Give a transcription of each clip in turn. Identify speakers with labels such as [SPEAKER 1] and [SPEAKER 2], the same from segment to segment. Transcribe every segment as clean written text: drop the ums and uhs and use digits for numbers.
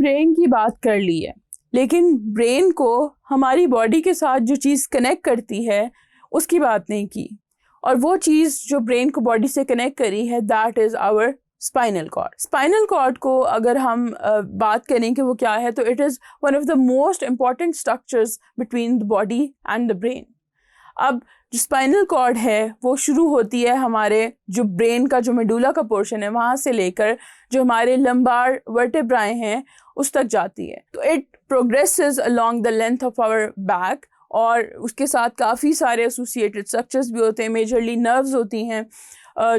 [SPEAKER 1] Brain की बात कर ली है, लेकिन ब्रेन को हमारी बॉडी के साथ जो चीज़ कनेक्ट करती है उसकी बात नहीं की। और वो चीज़ जो ब्रेन को बॉडी से कनेक्ट करी है, that is our spinal cord. Spinal cord को अगर हम बात करें कि वो क्या है, तो it is one of the most important structures between the body and the brain. अब जो स्पाइनल कॉर्ड है वो शुरू होती है हमारे जो ब्रेन का जो मेडुला का पोर्शन है वहाँ से लेकर जो हमारे लंबार वर्टेब्राए हैं उस तक जाती है। तो it progresses along the length of our back, और उसके साथ काफ़ी सारे एसोसिएटेड स्ट्रक्चर्स भी होते हैं। मेजरली नर्व्स होती हैं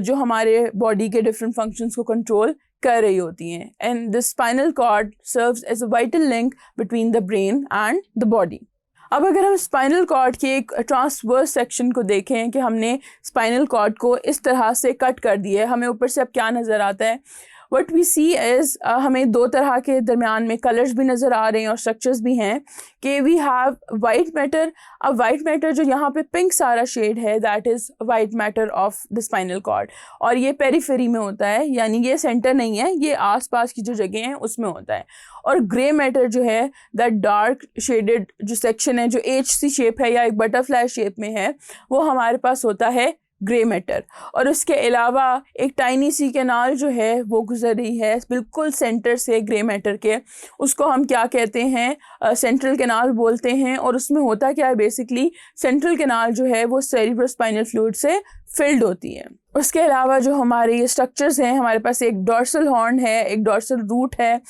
[SPEAKER 1] जो हमारे बॉडी के डिफरेंट फंक्शंस को कंट्रोल कर रही होती हैं। And the spinal cord serves as a vital link between the brain and the body. अब अगर हम स्पाइनल कॉर्ड के एक ट्रांसवर्स सेक्शन को देखें कि हमने स्पाइनल कॉर्ड को इस तरह से कट कर दिया है, हमें ऊपर से अब क्या नज़र आता है? व्हाट वी सी इज़ हमें दो तरह के दरमियान में कलर्स भी नज़र आ रहे हैं और स्ट्रक्चर्स भी हैं कि वी हैव वाइट मैटर। अब वाइट मैटर जो यहाँ पे पिंक सारा शेड है, that is white matter of the spinal cord, और ये पेरिफेरी में होता है, यानी ये सेंटर नहीं है, ये आसपास की जो जगह हैं उसमें होता है। और ग्रे मैटर जो है, दैट डार्क शेडेड जो सेक्शन है, जो एच सी शेप है या एक बटरफ्लाई शेप में है, वो हमारे पास होता है ग्रे मैटर। और उसके अलावा एक टाइनी सी कैनाल जो है वो गुजर रही है बिल्कुल सेंटर से ग्रे मैटर के, उसको हम क्या कहते हैं? सेंट्रल कैनाल बोलते हैं। और उसमें होता क्या है? बेसिकली सेंट्रल कैनाल जो है वो सेरिब्रोस्पाइनल फ्लूइड से फिल्ड होती है। उसके अलावा जो हमारे ये स्ट्रक्चर्स हैं, हमारे पास एक डॉर्सल हॉर्न है, एक डॉर्सल रूट है,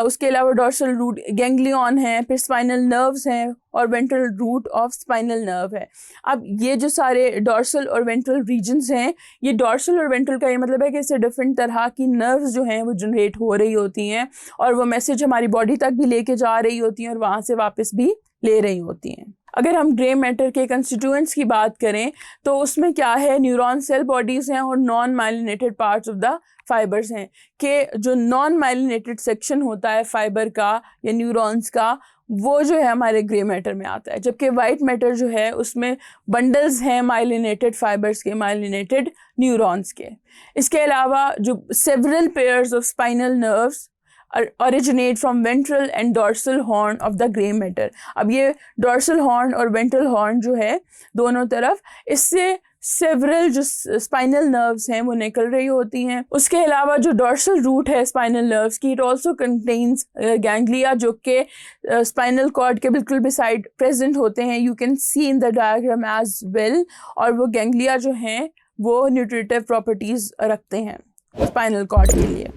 [SPEAKER 1] उसके अलावा डॉर्सल रूट गैंग्लियन है, फिर स्पाइनल नर्व्स हैं और ventral root of spinal nerve है। अब ये जो सारे डॉर्सल और वेंट्रल रीजन्स हैं, ये डॉर्सल और वेंट्रल का ये मतलब है कि इससे डिफरेंट तरह की नर्व्स जो हैं वो जनरेट हो रही होती हैं और वो मैसेज हमारी बॉडी तक भी लेके जा रही होती हैं और वहाँ से वापस भी ले रही होती हैं। अगर हम ग्रे मैटर के कंस्टिट्यूएंट्स की बात करें तो उसमें क्या है? न्यूरॉन सेल बॉडीज़ हैं और non myelinated parts of the fibres हैं। कि जो नॉन माइलिनेटेड सेक्शन होता है फाइबर का या न्यूरॉन्स का, वो जो है हमारे ग्रे मैटर में आता है, जबकि वाइट मैटर जो है उसमें बंडल्स हैं माइलिनेटेड फाइबर्स के, माइलिनेटेड न्यूरॉन्स के। इसके अलावा जो several pairs of spinal nerves originate from ventral and dorsal horn of the gray matter। अब ये dorsal horn और ventral horn जो है दोनों तरफ, इससे सेवरल जो स्पाइनल नर्व्स हैं वो निकल रही होती हैं। उसके अलावा जो डॉर्सल रूट है स्पाइनल नर्व्स की, इट ऑल्सो कंटेन्स गैंग्लिया जो कि स्पाइनल कॉर्ड के बिल्कुल बिसाइड प्रेजेंट होते हैं। You can see in the diagram as well. और वो गैंग्लिया जो हैं वो न्यूट्रिटिव प्रॉपर्टीज़ रखते हैं स्पाइनल कॉर्ड के लिए।